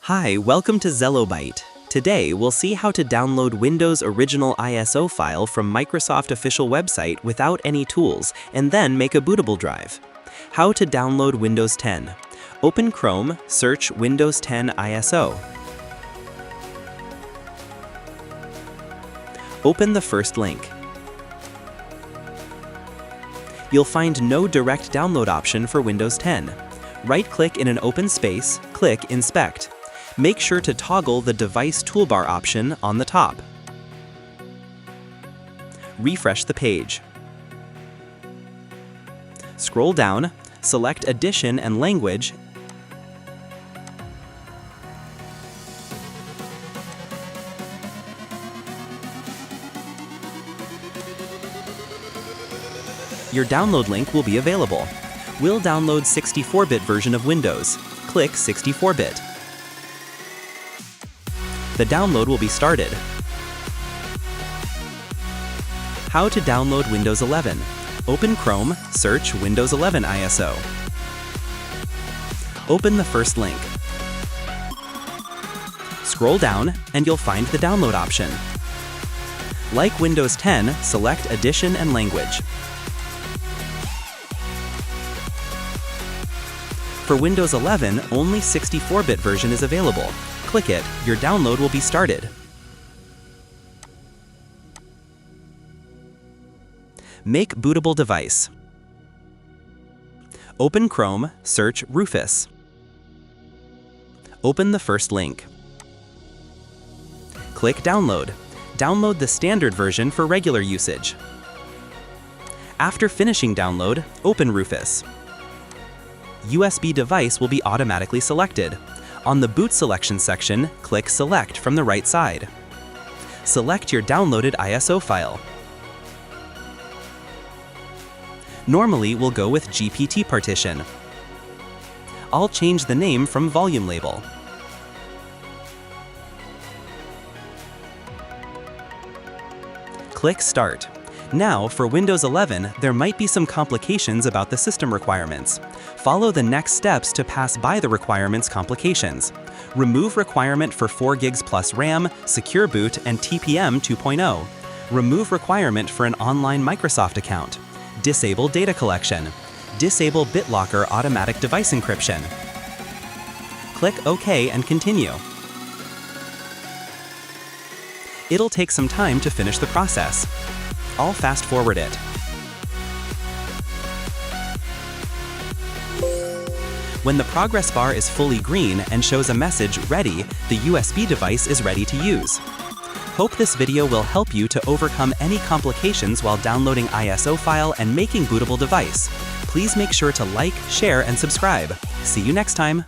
Hi, welcome to Zellobyte. Today, we'll see how to download Windows original ISO file from Microsoft official website without any tools, and then make a bootable drive. How to download Windows 10. Open Chrome, search Windows 10 ISO. Open the first link. You'll find no direct download option for Windows 10. Right-click in an open space, click Inspect. Make sure to toggle the Device Toolbar option on the top. Refresh the page. Scroll down, select Edition and Language, your download link will be available. We'll download 64-bit version of Windows. Click 64-bit. The download will be started. How to download Windows 11. Open Chrome, search Windows 11 ISO. Open the first link. Scroll down and you'll find the download option. Like Windows 10, select Edition and Language. For Windows 11, only 64-bit version is available. Click it, your download will be started. Make bootable device. Open Chrome, search Rufus. Open the first link. Click Download. Download the standard version for regular usage. After finishing download, open Rufus. USB device will be automatically selected. On the boot selection section, click Select from the right side. Select your downloaded ISO file. Normally, we'll go with GPT partition. I'll change the name from volume label. Click Start. Now, for Windows 11, there might be some complications about the system requirements. Follow the next steps to pass by the requirements complications. Remove requirement for 4 gigs plus RAM, Secure Boot, and TPM 2.0. Remove requirement for an online Microsoft account. Disable data collection. Disable BitLocker automatic device encryption. Click OK and continue. It'll take some time to finish the process. I'll fast forward it. When the progress bar is fully green and shows a message Ready, the USB device is ready to use. Hope this video will help you to overcome any complications while downloading ISO file and making bootable device. Please make sure to like, share, and subscribe. See you next time.